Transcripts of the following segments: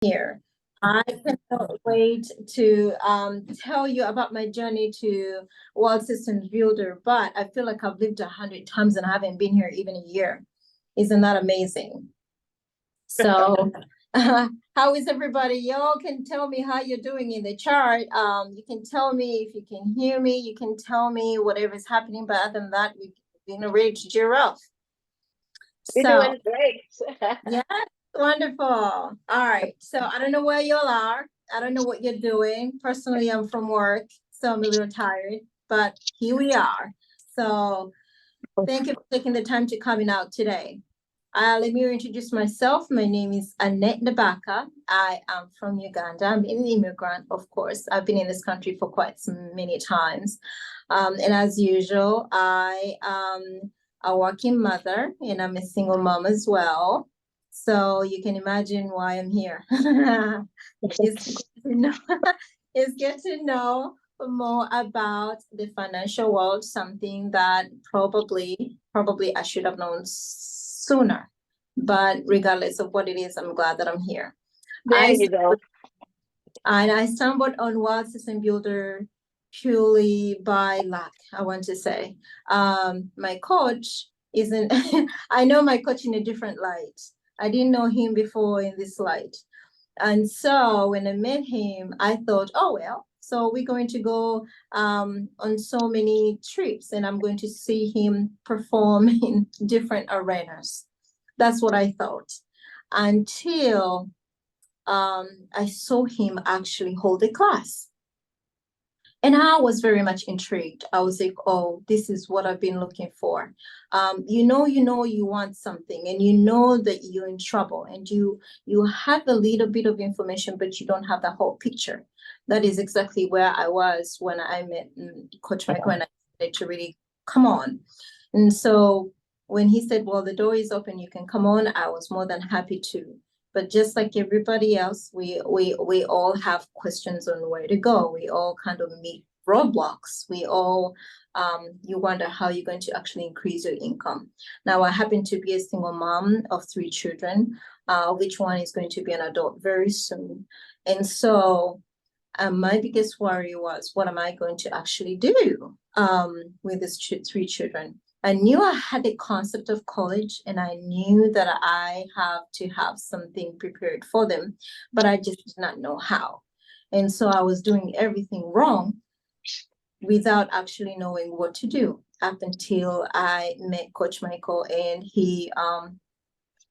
Here. I cannot wait to tell you about my journey to World Systems Builder, but I feel like I've lived 100 times and I haven't been here even a year. Isn't that amazing? So, how is everybody? Y'all can tell me how you're doing in the chart. You can tell me if you can hear me. You can tell me whatever's happening. But other than that, we've been ready to cheer up. You're So, doing great. yeah, wonderful. All right. So I don't know where y'all are. I don't know what you're doing. Personally, I'm from work, so I'm a little tired, but here we are. So thank you for taking the time to coming out today. Let me introduce myself. My name is Annette Nabaka. I am from Uganda. I'm an immigrant, of course. I've been in this country for quite many times. And as usual, I am a working mother and I'm a single mom as well. So you can imagine why I'm here. It's good to know, it's good to know more about the financial world, something that probably I should have known sooner. But regardless of what it is, I'm glad that I'm here. There you go. And I stumbled on World System Builder purely by luck, I want to say. My coach isn't, I know my coach in a different light. I didn't know him before in this light. And so when I met him, I thought, oh, well, so we're going to go on so many trips and I'm going to see him perform in different arenas. That's what I thought until I saw him actually hold a class. And I was very much intrigued. I was like, oh, this is what I've been looking for. You know, you want something and you know that you're in trouble and you have a little bit of information, but you don't have the whole picture. That is exactly where I was when I met Coach Michael and I decided to really come on. And so when he said, well, the door is open, you can come on, I was more than happy to. But just like everybody else, we all have questions on where to go. We all kind of meet roadblocks. We all you wonder how you're going to actually increase your income. Now, I happen to be a single mom of 3 children, which one is going to be an adult very soon. And so my biggest worry was, what am I going to actually do with these 3 children? I knew I had a concept of college and I knew that I have to have something prepared for them, but I just did not know how. And so I was doing everything wrong without actually knowing what to do up until I met Coach Michael and he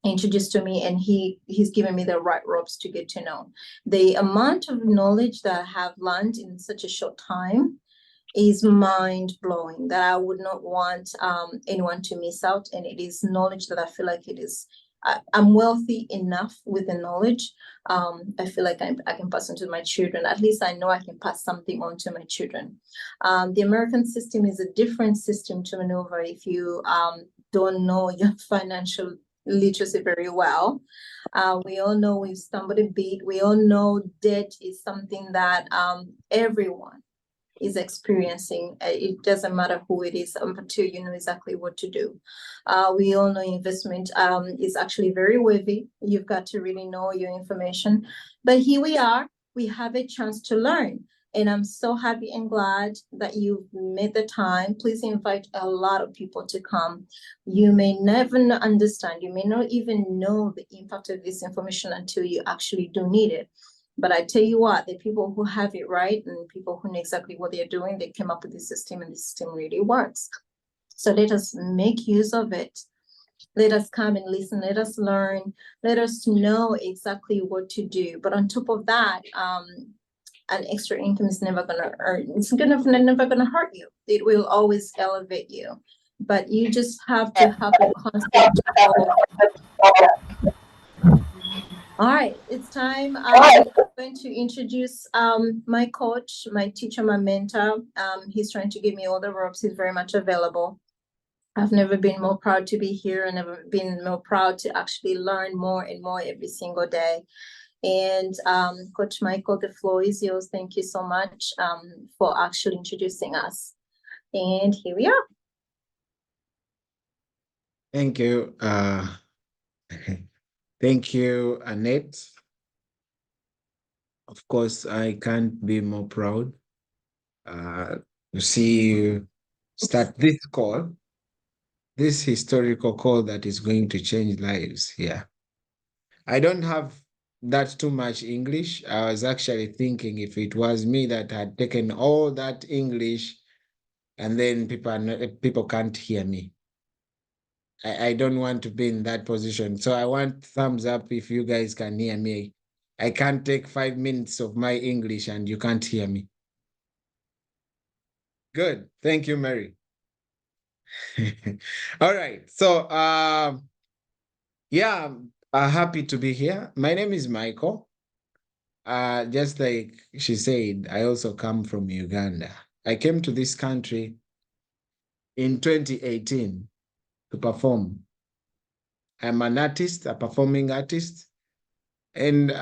introduced to me and he's given me the right ropes to get to know. The amount of knowledge that I have learned in such a short time is mind-blowing, that I would not want anyone to miss out. And it is knowledge that I feel like it is, I'm wealthy enough with the knowledge. I feel like I can pass on to my children. At least I know I can pass something on to my children. The American system is a different system to maneuver if you don't know your financial literacy very well. We all know we've stumbled a bit. We all know debt is something that everyone is experiencing. It doesn't matter who it is until you know exactly what to do. We all know investment is actually very wavy. You've got to really know your information. But here we are. We have a chance to learn. And I'm so happy and glad that you've made the time. Please invite a lot of people to come. You may never understand. You may not even know the impact of this information until you actually do need it. But I tell you what, the people who have it right and people who know exactly what they're doing, they came up with this system and the system really works. So let us make use of it. Let us come and listen. Let us learn. Let us know exactly what to do. But on top of that, an extra income is never going to earn. It's never going to hurt you. It will always elevate you. But you just have to have a concept of. All right, it's time. I'm going to introduce my coach, my teacher, my mentor. He's trying to give me all the ropes. He's very much available. I've never been more proud to be here and never been more proud to actually learn more and more every single day. And Coach Michael, the floor is yours. Thank you so much for actually introducing us. And here we are. Thank you. Thank you, Annette. of course, I can't be more proud to see you start this call, this historical call that is going to change lives here. I don't have that too much English. I was actually thinking if it was me that had taken all that English and then people can't hear me. I don't want to be in that position. So I want thumbs up if you guys can hear me. I can't take 5 minutes of my English and you can't hear me. Good. Thank you, Mary. All right. So yeah, I'm happy to be here. My name is Michael. Just like she said, I also come from Uganda. I came to this country in 2018 to perform. I'm an artist, a performing artist, and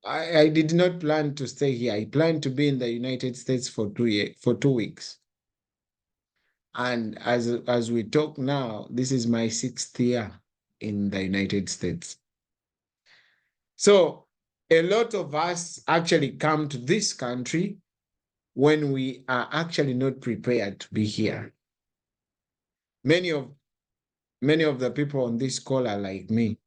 I did not plan to stay here. I planned to be in the United States for 2 weeks. And as we talk now, this is my 6th year in the United States. So a lot of us actually come to this country when we are actually not prepared to be here. Many of the people on this call are like me.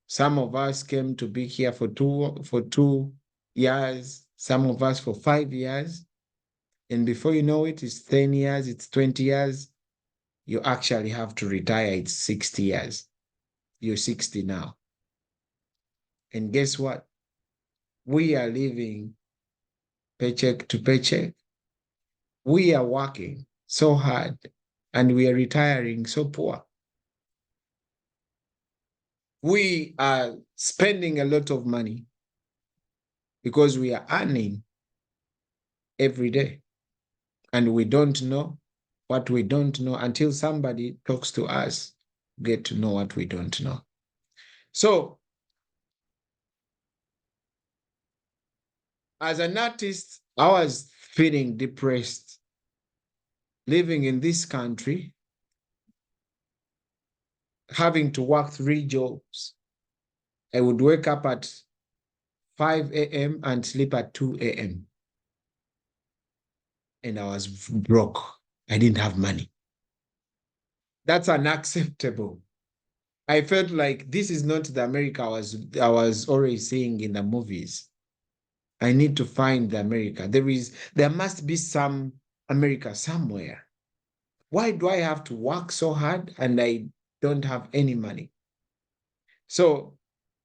Some of us came to be here for 2 years, some of us for 5 years. And before you know it, it's 10 years, it's 20 years. You actually have to retire, it's 60 years. You're 60 now. And guess what? We are living paycheck to paycheck. We are working so hard and we are retiring so poor. We are spending a lot of money because we are earning every day. And we don't know what we don't know until somebody talks to us, get to know what we don't know. So, as an artist, I was feeling depressed living in this country, having to work 3 jobs. I would wake up at 5 a.m. and sleep at 2 a.m. And I was broke. I didn't have money. That's unacceptable. I felt like this is not the America I was always seeing in the movies. I need to find the America. There must be some America somewhere. Why do I have to work so hard and I don't have any money? So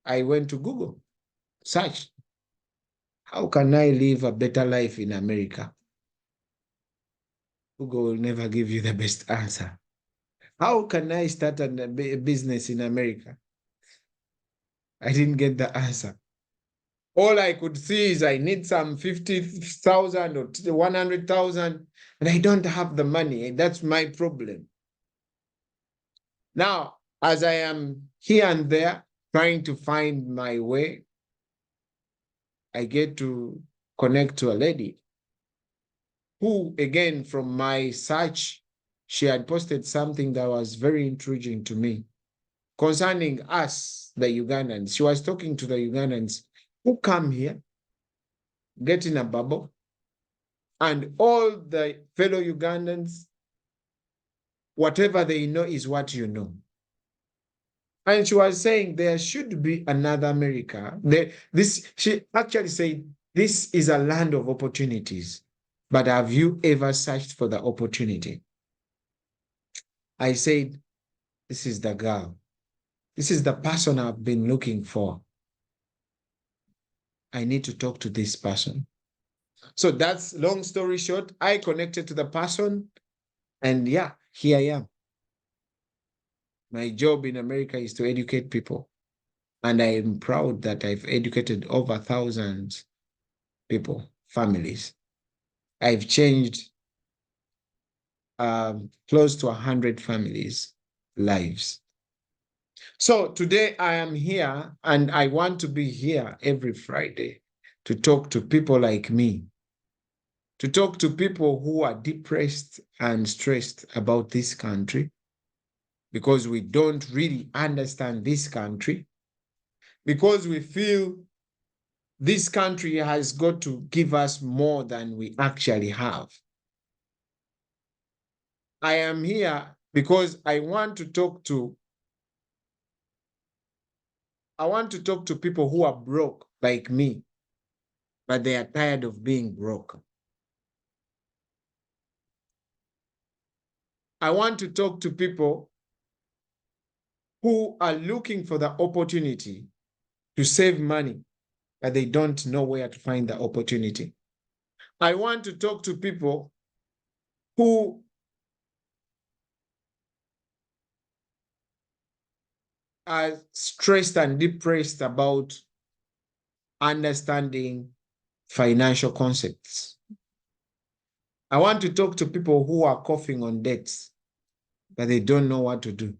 I went to Google, searched, how can I live a better life in America? Google will never give you the best answer. How can I start a business in America? I didn't get the answer. All I could see is I need some 50,000 or 100,000, and I don't have the money. That's my problem. Now, as I am here and there trying to find my way, I get to connect to a lady who, again, from my search, she had posted something that was very intriguing to me concerning us, the Ugandans. She was talking to the Ugandans who come here, get in a bubble, and all the fellow Ugandans, whatever they know is what you know. And she was saying there should be another America. She actually said, this is a land of opportunities. But have you ever searched for the opportunity? I said, this is the girl. This is the person I've been looking for. I need to talk to this person. So that's long story short. I connected to the person and yeah, here I am. My job in America is to educate people. And I am proud that I've educated over 1,000 people, families. I've changed close to 100 families' lives. So today I am here and I want to be here every Friday to talk to people like me, to talk to people who are depressed and stressed about this country because we don't really understand this country, because we feel this country has got to give us more than we actually have. I am here because I want to talk to people who are broke like me, but they are tired of being broke. I want to talk to people who are looking for the opportunity to save money, but they don't know where to find the opportunity. I want to talk to people who are stressed and depressed about understanding financial concepts. I want to talk to people who are coughing on debts, but they don't know what to do.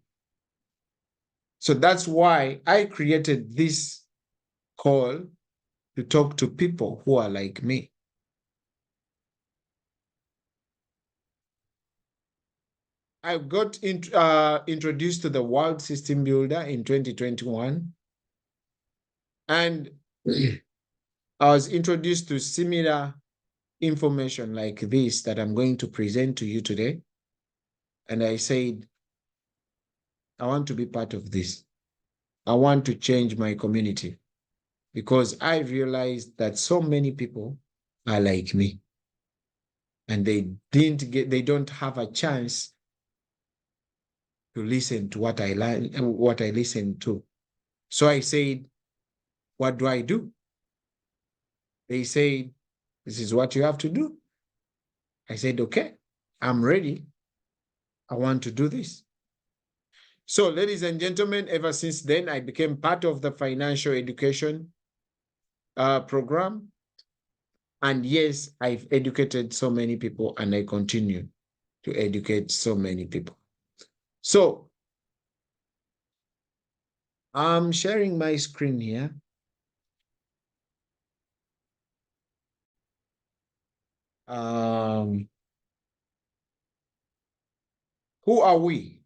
So that's why I created this call to talk to people who are like me. I got introduced to the World System Builder in 2021. And I was introduced to similar information like this that I'm going to present to you today. And I said, I want to be part of this. I want to change my community because I realized that so many people are like me and they don't have a chance to listen to what I listen to. So I said, what do I do? They said, this is what you have to do. I said, okay, I'm ready. I want to do this. So, ladies and gentlemen, ever since then, I became part of the financial education program. And yes, I've educated so many people and I continue to educate so many people. So, I'm sharing my screen here. Who are we?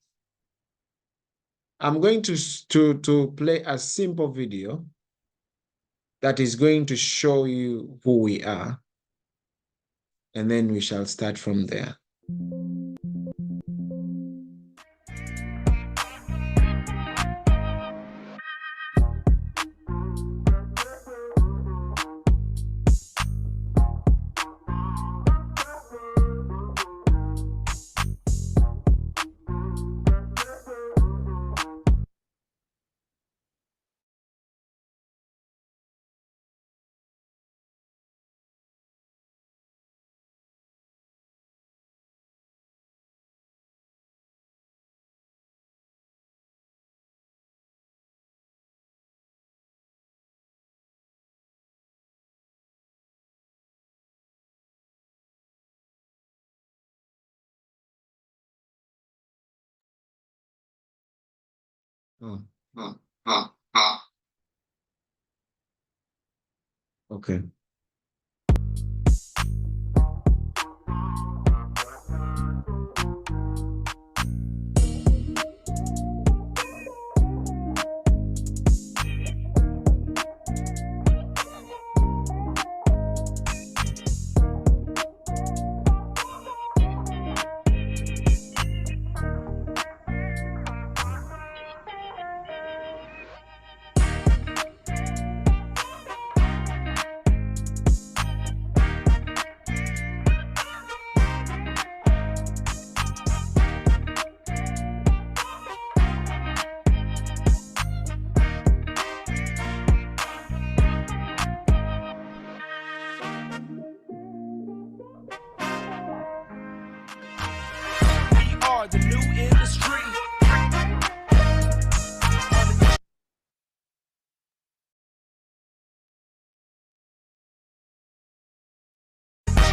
I'm going to play a simple video that is going to show you who we are. And then we shall start from there. Okay. The new industry.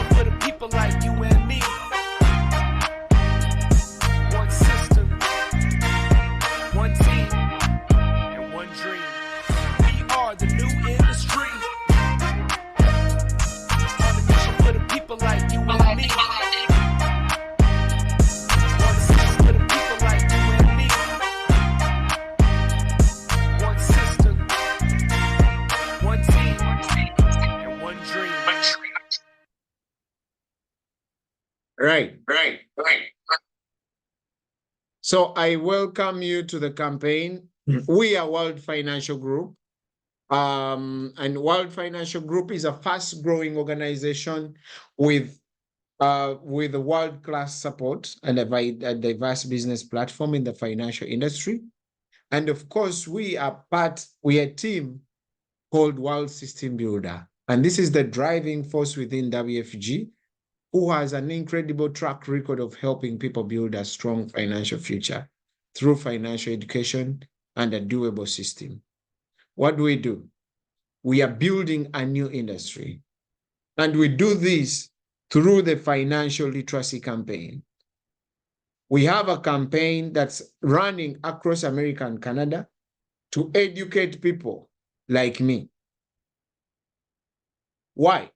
For the people like you and me. One system, one team, and one dream. We are the new industry. On a mission for the people like you and me. and one dream. Right. So I welcome you to the campaign. We are World Financial Group. And World Financial Group is a fast-growing organization with a world-class support and a diverse business platform in the financial industry. And of course, we are a team called World System Builder. And this is the driving force within WFG, who has an incredible track record of helping people build a strong financial future through financial education and a doable system. What do? We are building a new industry. And we do this through the financial literacy campaign. We have a campaign that's running across America and Canada to educate people like me. Why?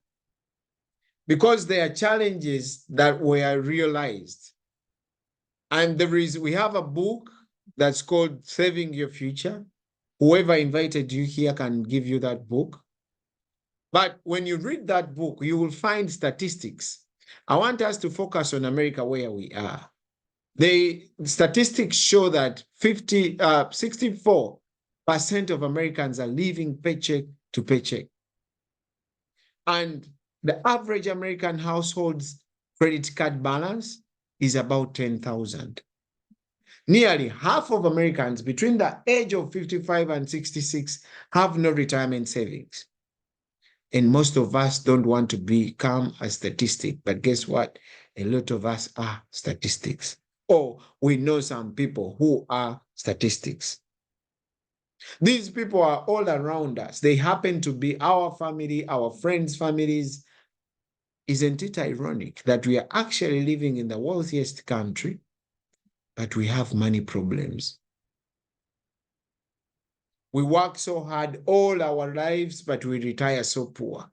Because there are challenges that were realized. And we have a book that's called Saving Your Future. Whoever invited you here can give you that book. But when you read that book, you will find statistics. I want us to focus on America where we are. The statistics show that 64% of Americans are living paycheck to paycheck. And the average American household's credit card balance is about $10,000. Nearly half of Americans between the age of 55 and 66 have no retirement savings. And most of us don't want to become a statistic, but guess what? A lot of us are statistics. Or we know some people who are statistics. These people are all around us. They happen to be our family, our friends' families. Isn't it ironic that we are actually living in the wealthiest country, but we have money problems? We work so hard all our lives, but we retire so poor.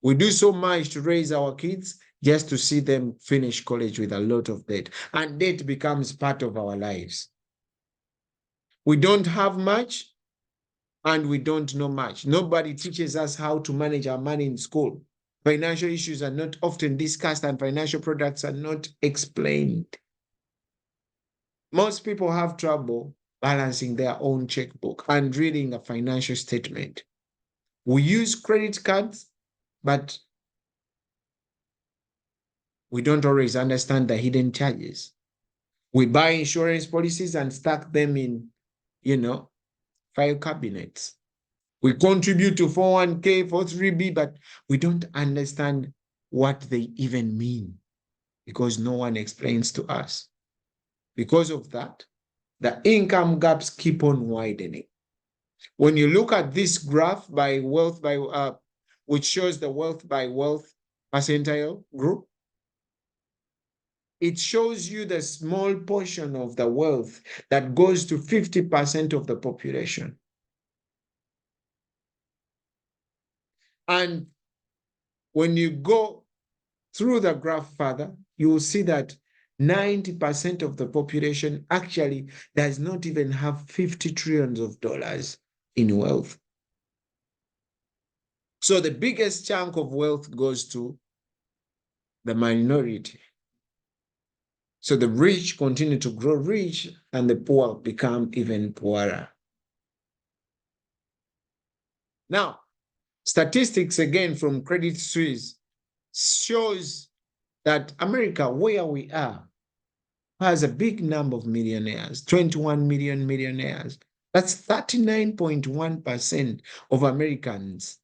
We do so much to raise our kids just to see them finish college with a lot of debt, and debt becomes part of our lives. We don't have much, and we don't know much. Nobody teaches us how to manage our money in school. Financial issues are not often discussed, and financial products are not explained. Most people have trouble balancing their own checkbook and reading a financial statement. We use credit cards, but we don't always understand the hidden charges. We buy insurance policies and stack them in, file cabinets. We contribute to 401k, 403b, but we don't understand what they even mean because no one explains to us. Because of that, the income gaps keep on widening. When you look at this graph by wealth which shows the wealth by wealth percentile group, it shows you the small portion of the wealth that goes to 50% of the population. And when you go through the graph further, you will see that 90% of the population actually does not even have $50 trillion in wealth. So the biggest chunk of wealth goes to the minority. So the rich continue to grow rich and the poor become even poorer. Now, statistics again from Credit Suisse shows that America, where we are, has a big number of millionaires, 21 million millionaires. That's 39.1% of Americans,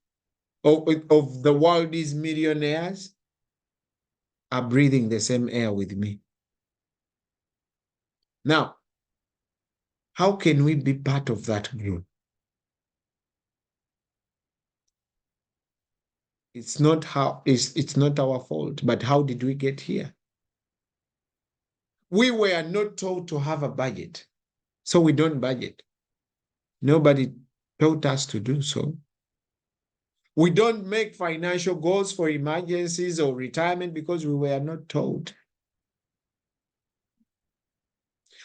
of the world's millionaires, are breathing the same air with me. Now, how can we be part of that group? It's not our fault, but how did we get here? We were not told to have a budget, so we don't budget. Nobody taught us to do so. We don't make financial goals for emergencies or retirement because we were not told.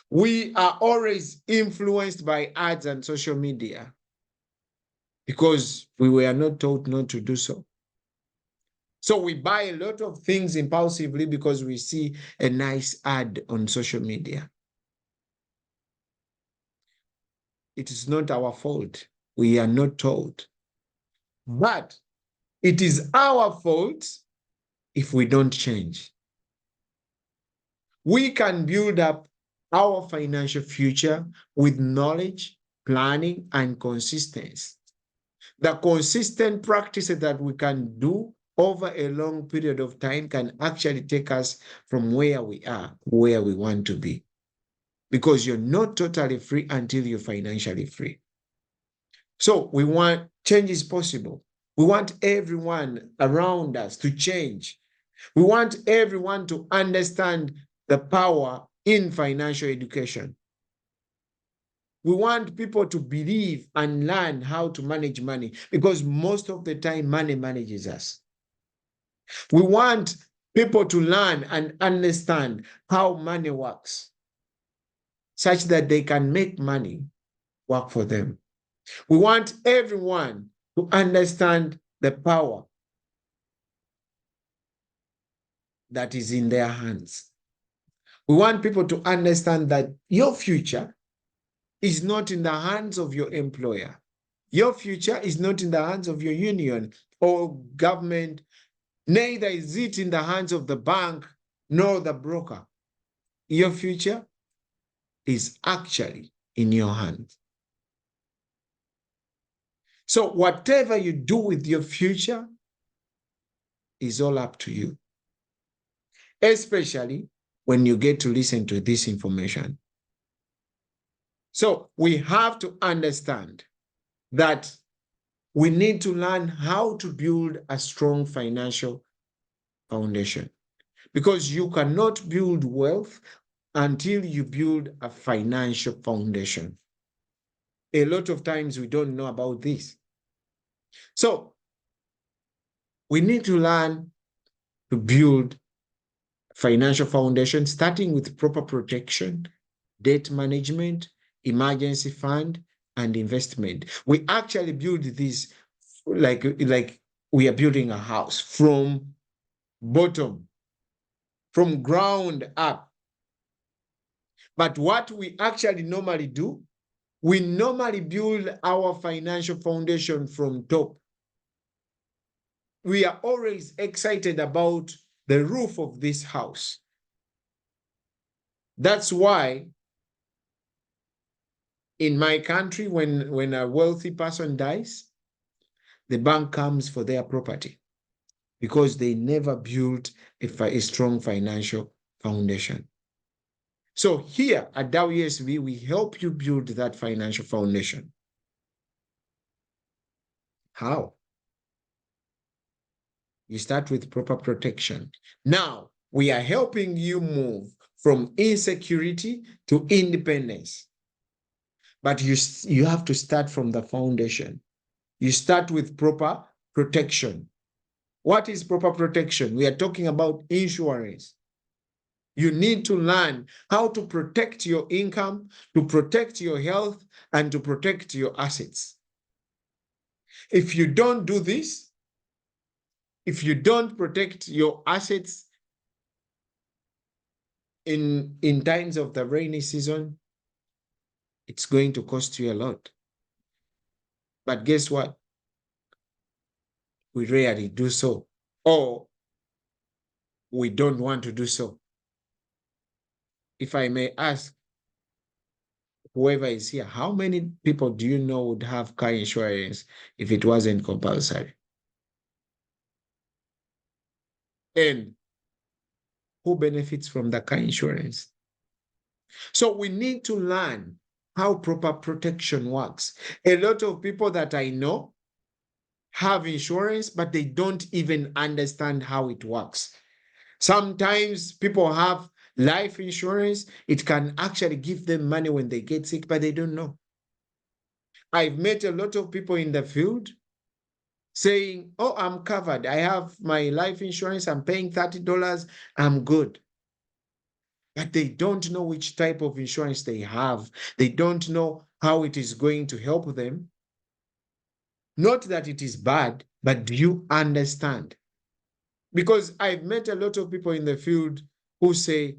We are always influenced by ads and social media because we were not taught not to do so. So we buy a lot of things impulsively because we see a nice ad on social media. It is not our fault. We are not taught. But it is our fault if we don't change. We can build up our financial future with knowledge, planning, and consistency. The consistent practices that we can do over a long period of time can actually take us from where we are, where we want to be. Because you're not totally free until you're financially free. So we want change is possible. We want everyone around us to change. We want everyone to understand the power in financial education. We want people to believe and learn how to manage money, because most of the time money manages us. We want people to learn and understand how money works, such that they can make money work for them. We want everyone to understand the power that is in their hands. We want people to understand that your future is not in the hands of your employer. Your future is not in the hands of your union or government. Neither is it in the hands of the bank nor the broker. Your future is actually in your hands. So whatever you do with your future is all up to you, especially when you get to listen to this information. So we have to understand that we need to learn how to build a strong financial foundation, because you cannot build wealth until you build a financial foundation. A lot of times we don't know about this. So we need to learn to build financial foundation, starting with proper protection, debt management, emergency fund, and investment. We actually build this like we are building a house from bottom, from ground up. But what we actually normally do, we normally build our financial foundation from top. We are always excited about the roof of this house. That's why in my country, when a wealthy person dies, the bank comes for their property, because they never built a strong financial foundation. So here at Dow ESV, we help you build that financial foundation. How? You start with proper protection. Now, we are helping you move from insecurity to independence. But you have to start from the foundation. You start with proper protection. What is proper protection? We are talking about insurance. You need to learn how to protect your income, to protect your health, and to protect your assets. If you don't do this, if you don't protect your assets in times of the rainy season, it's going to cost you a lot. But guess what? We rarely do so, or we don't want to do so. If I may ask, whoever is here, how many people do you know would have car insurance if it wasn't compulsory? And who benefits from the car insurance? So we need to learn how proper protection works. A lot of people that I know have insurance, but they don't even understand how it works. Sometimes people have life insurance. It can actually give them money when they get sick, but they don't know. I've met a lot of people in the field saying, oh, I'm covered. I have my life insurance. I'm paying $30. I'm good. But they don't know which type of insurance they have. They don't know how it is going to help them. Not that it is bad, but do you understand? Because I've met a lot of people in the field who say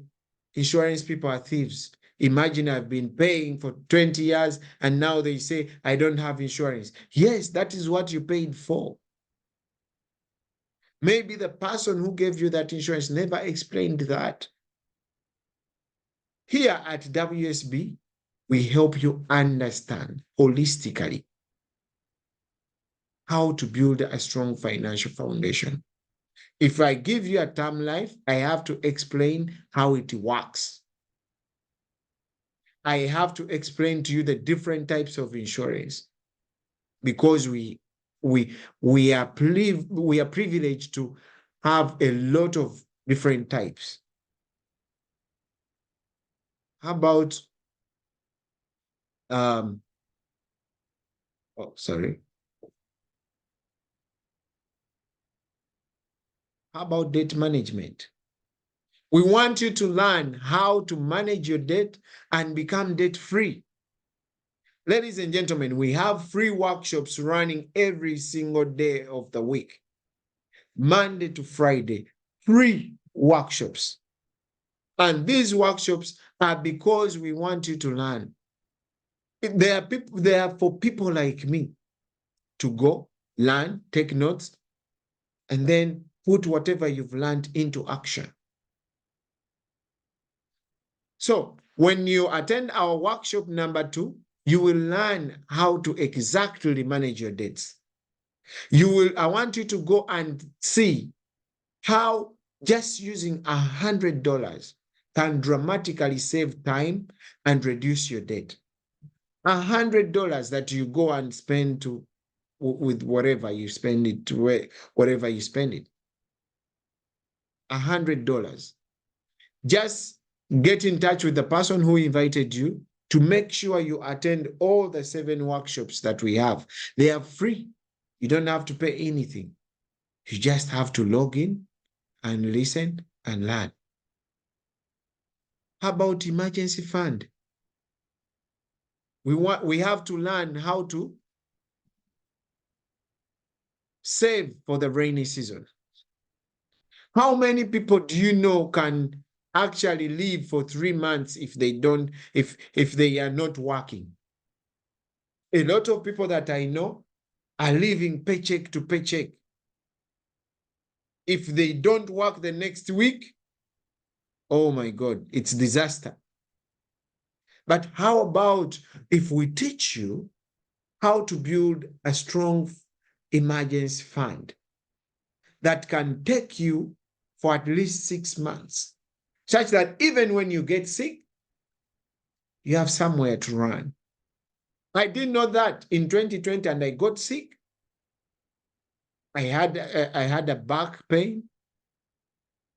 insurance people are thieves. Imagine I've been paying for 20 years and now they say I don't have insurance. Yes, that is what you paid for. Maybe the person who gave you that insurance never explained that. Here at WSB, we help you understand holistically how to build a strong financial foundation. If I give you a term life, I have to explain how it works. I have to explain to you the different types of insurance because we are privileged to have a lot of different types. How about how about debt management? We want you to learn how to manage your debt and become debt-free. Ladies and gentlemen, we have free workshops running every single day of the week. Monday to Friday, free workshops. And these workshops are because we want you to learn. They are for people like me to go, learn, take notes, and then put whatever you've learned into action. So when you attend our workshop number 2, you will learn how to exactly manage your debts. I want you to go and see how just using $100 can dramatically save time and reduce your debt. $100 that you go and spend with whatever you spend it to, whatever you spend it. $100. Just get in touch with the person who invited you to make sure you attend all the 7 workshops that we have. They are free. You don't have to pay anything. You just have to log in and listen and learn. How about emergency fund? We have to learn how to save for the rainy season. How many people do you know can actually live for 3 months if they are not working? A lot of people that I know are living paycheck to paycheck. If they don't work the next week, oh my God, it's disaster. But how about if we teach you how to build a strong emergency fund that can take you for at least 6 months, such that even when you get sick, you have somewhere to run. I didn't know that in 2020 and I got sick. I had a back pain,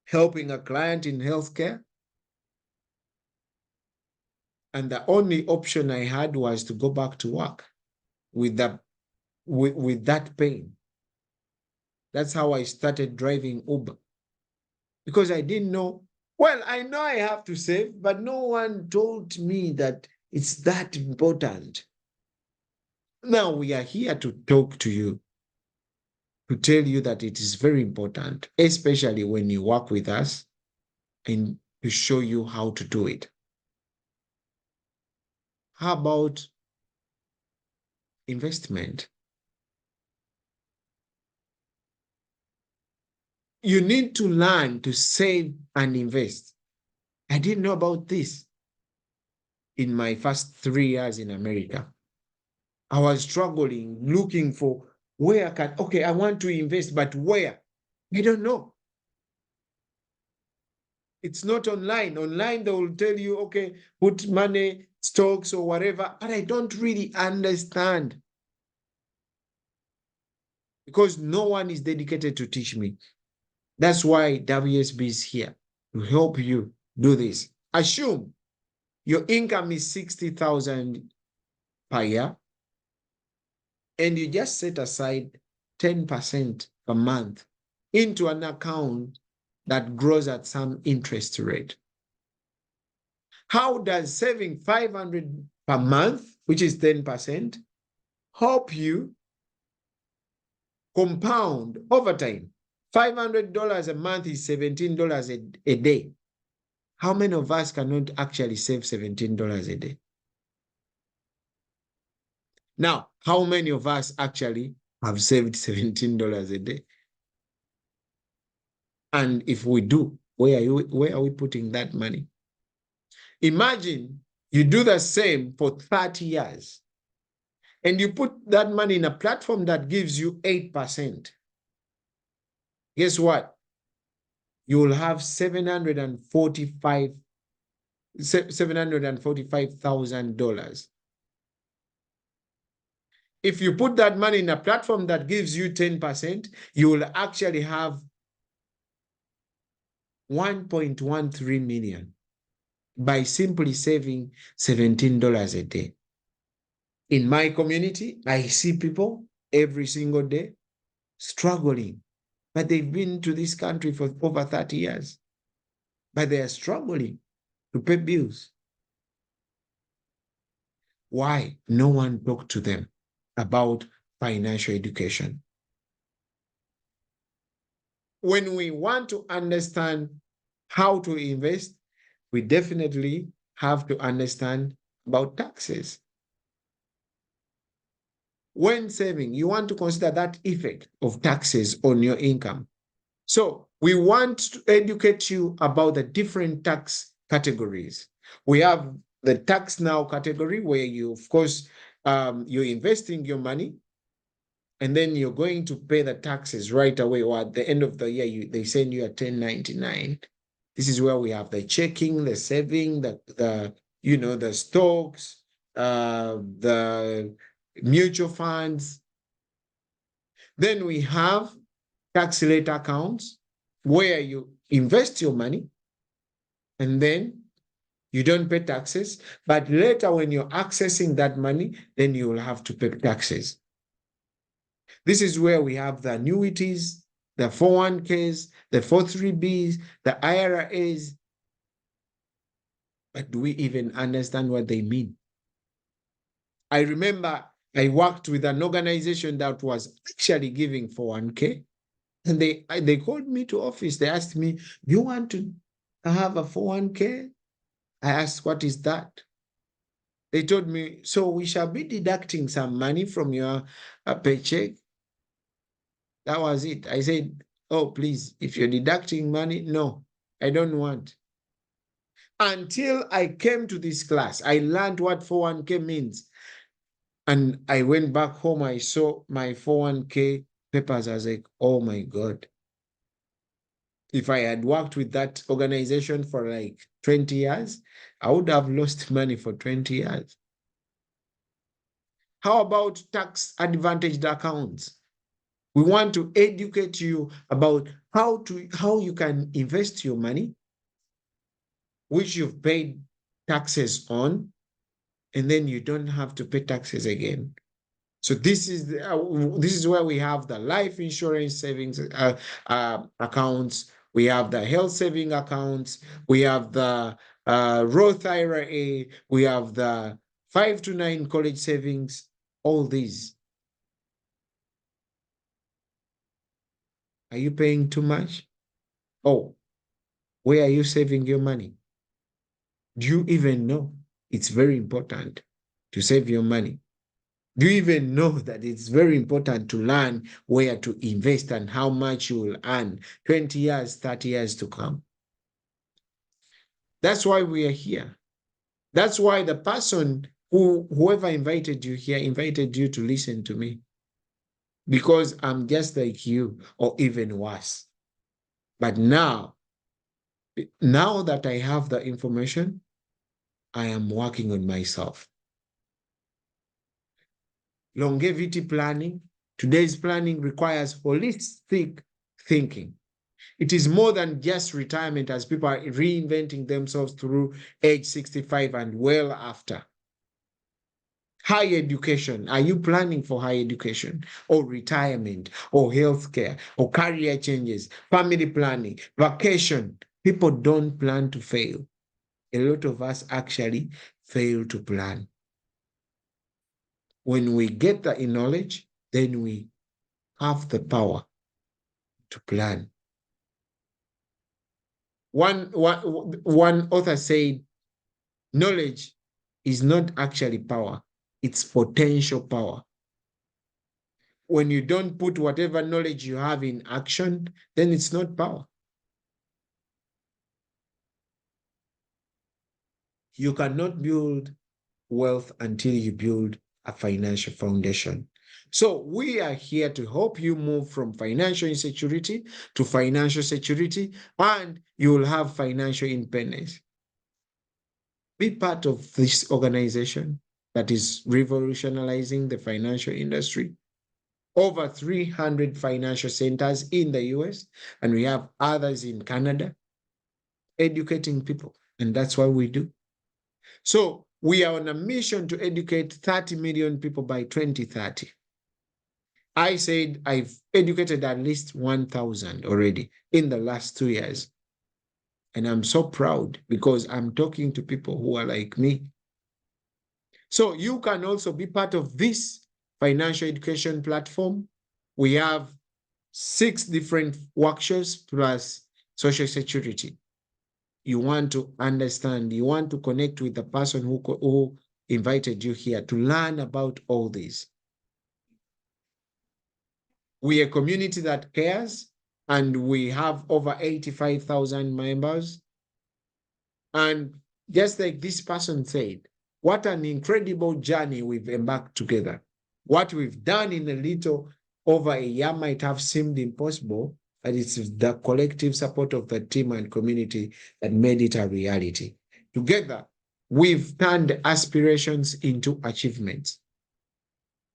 helping a client in healthcare. And the only option I had was to go back to work with that pain. That's how I started driving Uber. Because I didn't know, well, I know I have to save, but no one told me that it's that important. Now we are here to talk to you, to tell you that it is very important, especially when you work with us, and to show you how to do it. How about investment? You need to learn to save and invest. I didn't know about this in my first 3 years in America. I was struggling, looking for where I want to invest, but where? I don't know. It's not online. Online, they will tell you, okay, put money, stocks or whatever, but I don't really understand because no one is dedicated to teach me. That's why WSB is here to help you do this. Assume your income is $60,000 per year, and you just set aside 10% per month into an account that grows at some interest rate. How does saving $500 per month, which is 10%, help you compound over time. $500 a month is $17 a day. How many of us cannot actually save $17 a day? Now, how many of us actually have saved $17 a day? And if we do, where are we putting that money? Imagine you do the same for 30 years and you put that money in a platform that gives you 8%. Guess what? You will have $745,000. If you put that money in a platform that gives you 10%, you will actually have 1.13 million by simply saving $17 a day. In my community, I see people every single day struggling, but they've been to this country for over 30 years, but they are struggling to pay bills. Why? No one talked to them about financial education. When we want to understand how to invest, we definitely have to understand about taxes. When saving, you want to consider that effect of taxes on your income. So we want to educate you about the different tax categories. We have the tax now category where you, of course, you're investing your money and then you're going to pay the taxes right away, or at the end of the year, they send you a 1099. This is where we have the checking, the saving, the stocks, the mutual funds. Then we have tax-related accounts where you invest your money and then you don't pay taxes, but later when you're accessing that money, then you will have to pay taxes. This is where we have the annuities, the 401ks, the 403bs, the IRAs. But do we even understand what they mean? I remember I worked with an organization that was actually giving 401k. And they called me to office. They asked me, do you want to have a 401k? I asked, what is that? They told me, so we shall be deducting some money from your paycheck. That was it. I said, oh, please, if you're deducting money, no, I don't want. Until I came to this class, I learned what 401k means. And I went back home, I saw my 401k papers. I was like, oh my God. If I had worked with that organization for like 20 years, I would have lost money for 20 years. How about tax advantaged accounts? We want to educate you about how you can invest your money, which you've paid taxes on, and then you don't have to pay taxes again. So this is where we have the life insurance savings accounts. We have the health saving accounts. We have the Roth IRA. We have the 5 to 9 college savings. All these. Are you paying too much? Oh, where are you saving your money? Do you even know? It's very important to save your money. Do you even know that it's very important to learn where to invest and how much you will earn 20 years, 30 years to come? That's why we are here. That's why the person whoever invited you here invited you to listen to me. Because I'm just like you, or even worse. But now that I have the information, I am working on myself. Longevity planning, today's planning requires holistic thinking. It is more than just retirement, as people are reinventing themselves through age 65 and well after. Higher education. Are you planning for higher education or retirement or healthcare or career changes, family planning, vacation? People don't plan to fail. A lot of us actually fail to plan. When we get that knowledge, then we have the power to plan. One author said, knowledge is not actually power, it's potential power. When you don't put whatever knowledge you have in action, then it's not power. You cannot build wealth until you build a financial foundation. So we are here to help you move from financial insecurity to financial security, and you will have financial independence. Be part of this organization that is revolutionizing the financial industry. Over 300 financial centers in the US, and we have others in Canada, educating people, and that's what we do. So we are on a mission to educate 30 million people by 2030. I said I've educated at least 1,000 already in the last 2 years. And I'm so proud because I'm talking to people who are like me. So you can also be part of this financial education platform. We have 6 different workshops plus social security. You want to understand, you want to connect with the person who invited you here to learn about all this. We are a community that cares, and we have over 85,000 members. And just like this person said, what an incredible journey we've embarked together. What we've done in a little over a year might have seemed impossible, but it's the collective support of the team and community that made it a reality. Together, we've turned aspirations into achievements.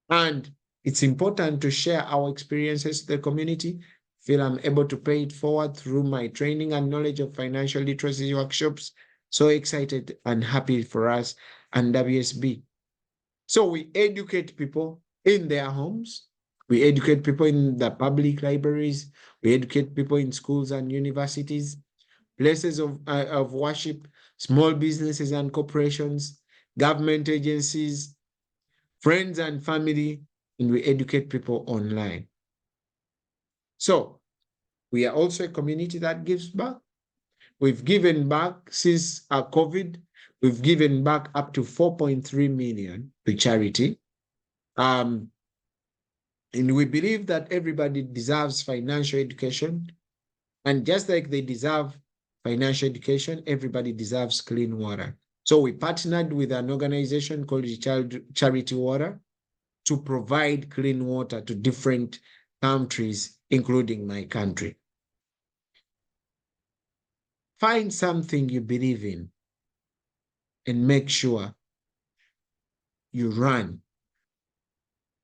And it's important to share our experiences to the community. Feel I'm able to pay it forward through my training and knowledge of financial literacy workshops. So excited and happy for us and WSB. So we educate people in their homes. We educate people in the public libraries. We educate people in schools and universities, places of worship, small businesses and corporations, government agencies, friends and family, and we educate people online. So we are also a community that gives back. We've given back since COVID. We've given back up to 4.3 million to charity. And we believe that everybody deserves financial education. And just like they deserve financial education, everybody deserves clean water. So we partnered with an organization called Charity Water to provide clean water to different countries, including my country. Find something you believe in and make sure you run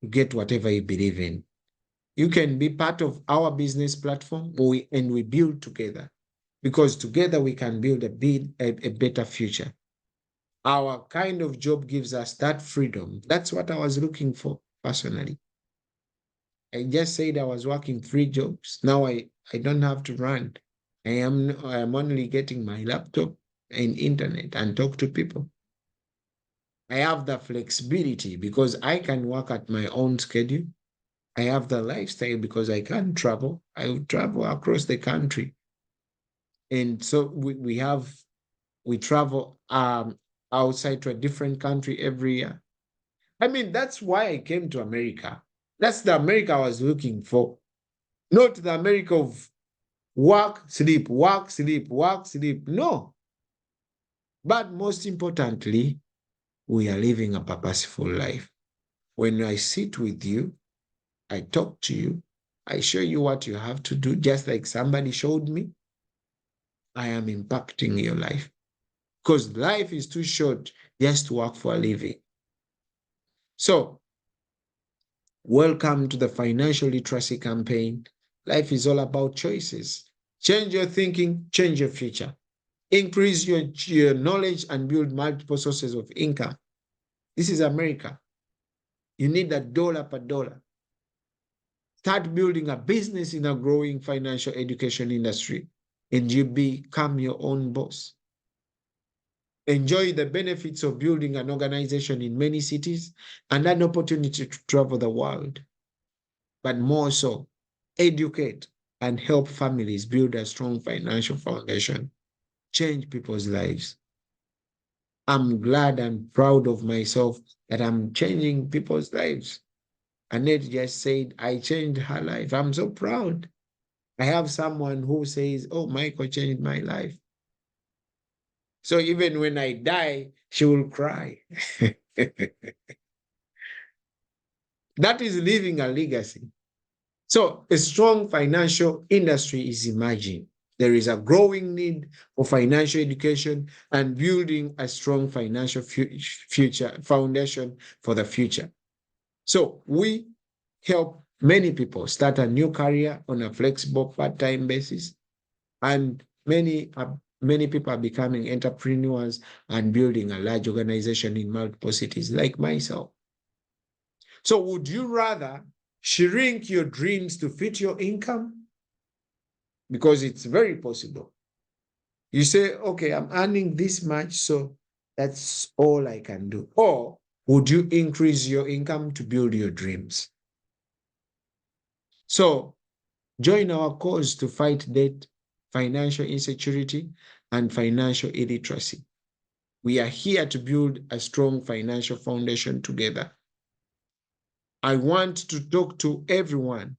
to get whatever you believe in. You can be part of our business platform, and we build together, because together we can build a better future. Our kind of job gives us that freedom. That's what I was looking for personally. I just said I was working 3 jobs. Now I don't have to run. I am only getting my laptop and internet and talk to people. I have the flexibility because I can work at my own schedule. I have the lifestyle because I can travel. I will travel across the country. And so we travel outside to a different country every year. I mean, that's why I came to America. That's the America I was looking for. Not the America of work, sleep, work, sleep, work, sleep. No. But most importantly, we are living a purposeful life. When I sit with you, I talk to you, I show you what you have to do, just like somebody showed me, I am impacting your life. Because life is too short just to work for a living. So, welcome to the Financial Literacy Campaign. Life is all about choices. Change your thinking, change your future. Increase your knowledge and build multiple sources of income. This is America. You need a dollar per dollar. Start building a business in a growing financial education industry, and you become your own boss. Enjoy the benefits of building an organization in many cities and an opportunity to travel the world. but more so, educate and help families build a strong financial foundation, change people's lives. I'm glad and proud of myself that I'm changing people's lives. Annette just said, I changed her life. I'm so proud. I have someone who says, oh, Michael changed my life. So even when I die, she will cry. That is leaving a legacy. So a strong financial industry is emerging. There is a growing need for financial education and building a strong financial future foundation for the future. So we help many people start a new career on a flexible part-time basis, and many people are becoming entrepreneurs and building a large organization in multiple cities, like myself. So would you rather shrink your dreams to fit your income? Because it's very possible. You say, okay, I'm earning this much, so that's all I can do. Or would you increase your income to build your dreams? So join our cause to fight debt, financial insecurity, and financial illiteracy. We are here to build a strong financial foundation together. I want to talk to everyone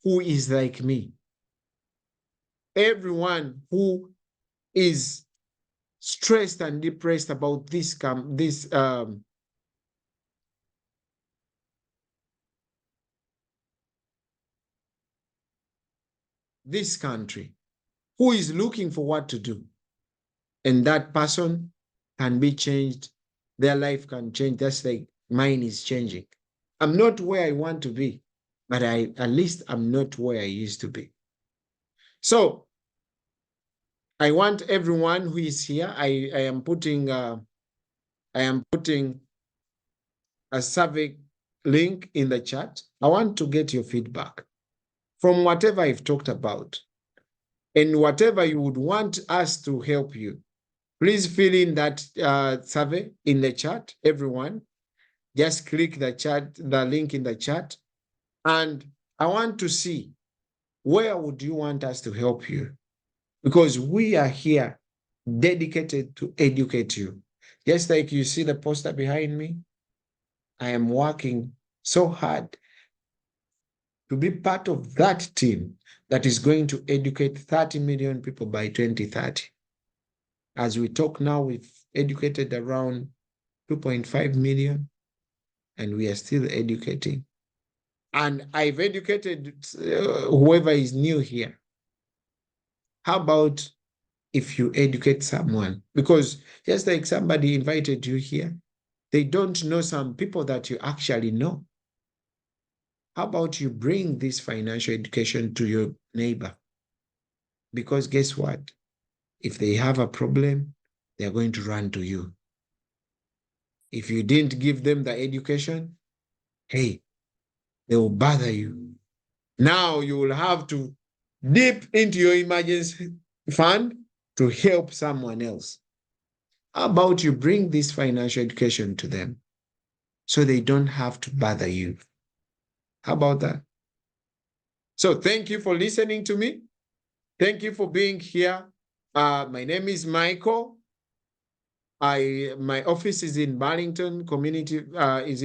who is like me, everyone who is stressed and depressed about this country, who is looking for what to do. And that person can be changed. Their life can change. That's like mine is changing. I'm not where I want to be, but at least I'm not where I used to be. So I want everyone who is here, I am putting a survey link in the chat. I want to get your feedback from whatever I've talked about and whatever you would want us to help you. Please fill in that survey in the chat, everyone. Just click the link in the chat. And I want to see, where would you want us to help you? Because we are here dedicated to educate you. Just like you see the poster behind me, I am working so hard to be part of that team that is going to educate 30 million people by 2030. As we talk now, we've educated around 2.5 million, and we are still educating. And I've educated whoever is new here. How about if you educate someone? Because just like somebody invited you here, they don't know some people that you actually know. How about you bring this financial education to your neighbor? Because guess what? If they have a problem, they're going to run to you. If you didn't give them the education, hey, they will bother you. Now you will have to dip into your emergency fund to help someone else. How about you bring this financial education to them so they don't have to bother you? How about that? So thank you for listening to me. Thank you for being here. My name is Michael. My office is in Burlington Community, It's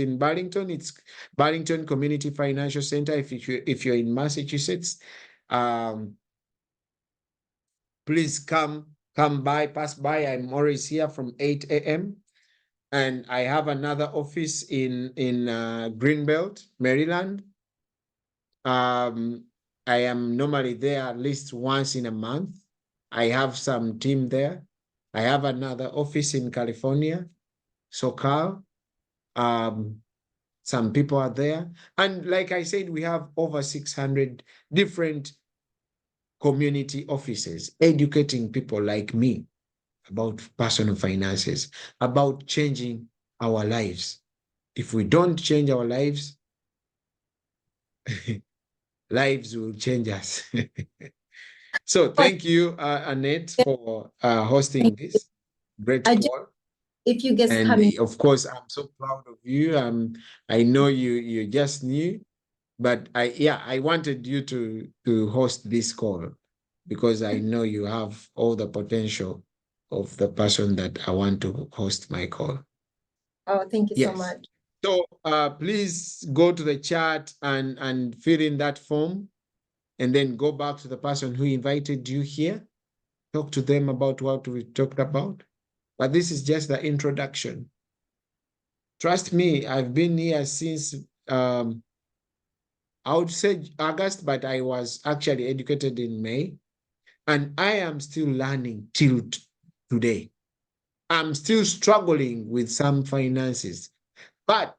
Burlington Community Financial Center. If you're in Massachusetts, please pass by. I'm always here from 8 a.m. And I have another office in Greenbelt, Maryland. I am normally there at least once in a month. I have some team there. I have another office in California, SoCal. Some people are there. And like I said, we have over 600 different community offices educating people like me about personal finances, about changing our lives. If we don't change our lives, lives will change us. So thank you, Annette, for hosting this great call. If you guys come in. Of course, I'm so proud of you. I know you're just new, But I wanted you to host this call because I know you have all the potential of the person that I want to host my call. Oh, thank you so Yes. much. So please go to the chat and fill in that form, and then go back to the person who invited you here. Talk to them about what we talked about. But this is just the introduction. Trust me, I've been here since I would say August, but I was actually educated in May, and I am still learning till today. I'm still struggling with some finances, but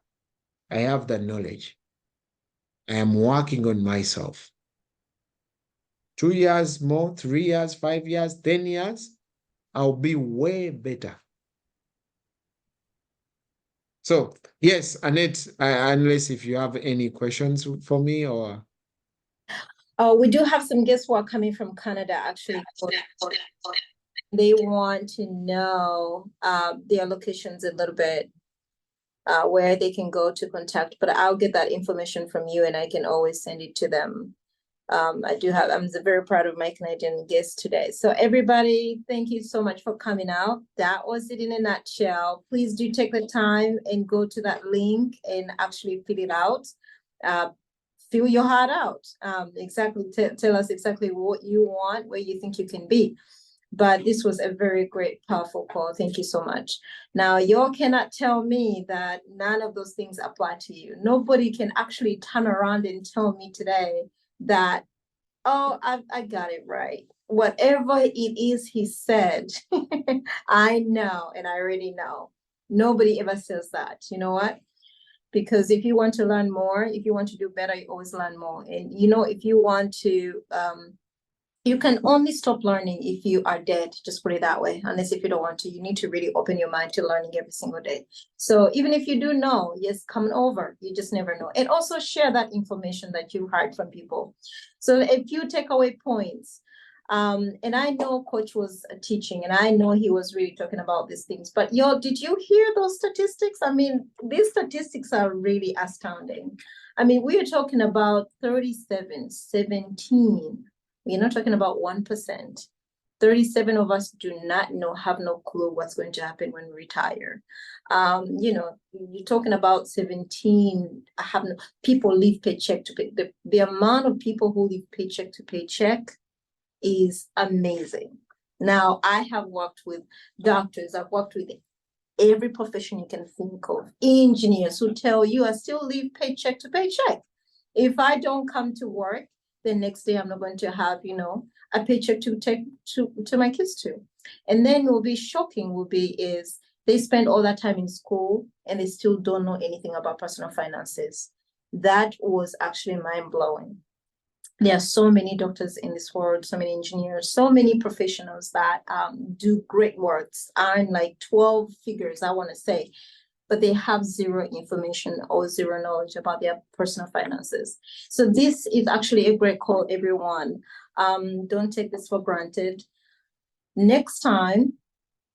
I have the knowledge. I am working on myself. 2 years more, 3 years, 5 years, 10 years, I'll be way better. So, yes, Annette, unless if you have any questions for me or. We do have some guests who are coming from Canada, actually. They want to know their locations a little bit, where they can go to contact, but I'll get that information from you and I can always send it to them. I'm very proud of my Canadian guests today. So everybody, thank you so much for coming out. That was it in a nutshell. Please do take the time and go to that link and actually fill it out. Fill your heart out. Exactly. Tell us exactly what you want, where you think you can be. But this was a very great, powerful call. Thank you so much. Now, y'all cannot tell me that none of those things apply to you. Nobody can actually turn around and tell me today that, oh, I got it right. Whatever it is he said, I know, and I already know. Nobody ever says that. You know what? Because if you want to learn more, if you want to do better, you always learn more. And if you want to, you can only stop learning if you are dead, just put it that way. Unless if you don't want to, you need to really open your mind to learning every single day. So even if you do know, yes, come over, you just never know. And also share that information that you heard from people. So a few takeaway points. And I know Coach was teaching, and I know he was really talking about these things, but did you hear those statistics? I mean, these statistics are really astounding. I mean, we are talking about 17. We're not talking about 1%. 37 of us do not know, have no clue what's going to happen when we retire. You're talking about 17, people live paycheck to pay. The amount of people who live paycheck to paycheck is amazing. Now, I have worked with doctors, I've worked with every profession you can think of, engineers who tell you I still live paycheck to paycheck. If I don't come to work, the next day I'm not going to have, a paycheck to take to my kids to. And then will be shocking is they spend all that time in school and they still don't know anything about personal finances. That was actually mind-blowing. There are so many doctors in this world, so many engineers, so many professionals that do great works, earn like 12 figures, I want to say, but they have zero information or zero knowledge about their personal finances. So this is actually a great call, everyone. Don't take this for granted. Next time,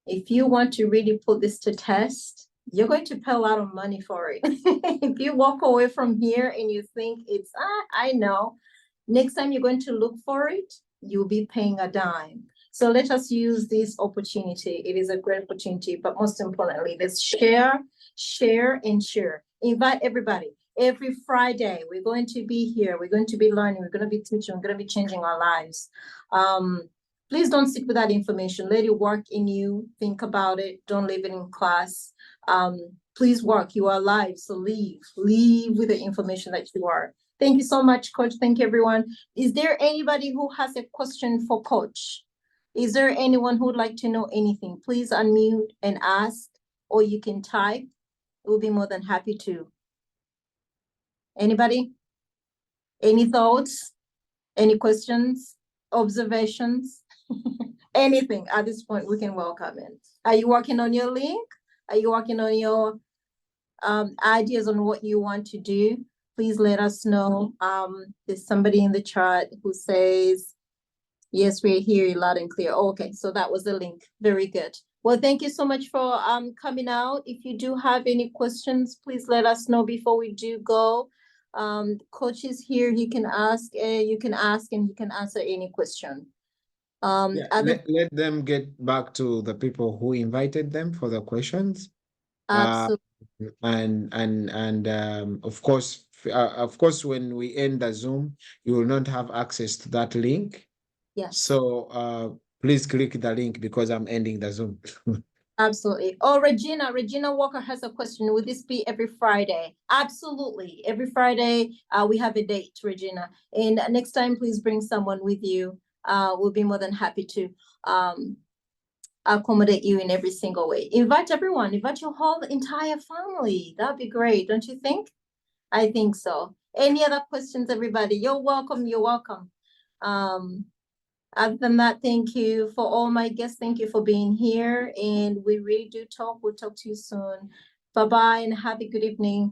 if you want to really put this to test, you're going to pay a lot of money for it. If you walk away from here and you think it's, I know, next time you're going to look for it, you'll be paying a dime. So let us use this opportunity. It is a great opportunity, but most importantly, let's share, and share. Invite everybody. Every Friday, we're going to be here. We're going to be learning. We're going to be teaching. We're going to be changing our lives. Please don't sit with that information. Let it work in you. Think about it. Don't leave it in class. Please work. You are alive, so leave with the information that you are. Thank you so much, Coach. Thank you, everyone. Is there anybody who has a question for Coach? Is there anyone who would like to know anything? Please unmute and ask, or you can type. We'll be more than happy to. Anybody? Any thoughts? Any questions? Observations? Anything at this point, we can welcome it. Are you working on your link? Are you working on your ideas on what you want to do? Please let us know. There's somebody in the chat who says, yes, we're here loud and clear. Oh, okay, so that was the link. Very good. Well, thank you so much for coming out. If you do have any questions, please let us know before we do go. Coach is here. He can ask, you can ask and he can answer any question. Yeah, Other, let them get back to the people who invited them for the questions. absolutely, And of course, when we end the Zoom, you will not have access to that link. yes. So please click the link because I'm ending the Zoom. Absolutely. Oh, Regina Walker has a question. Will this be every Friday? Absolutely. Every Friday, we have a date, Regina. And next time, please bring someone with you. We'll be more than happy to accommodate you in every single way. Invite everyone, invite your whole entire family. That'd be great, don't you think? I think so. Any other questions, everybody? You're welcome. You're welcome. Other than that, thank you for all my guests. Thank you for being here. And we really do talk. We'll talk to you soon. Bye-bye and have a good evening.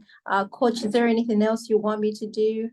Coach, is there anything else you want me to do?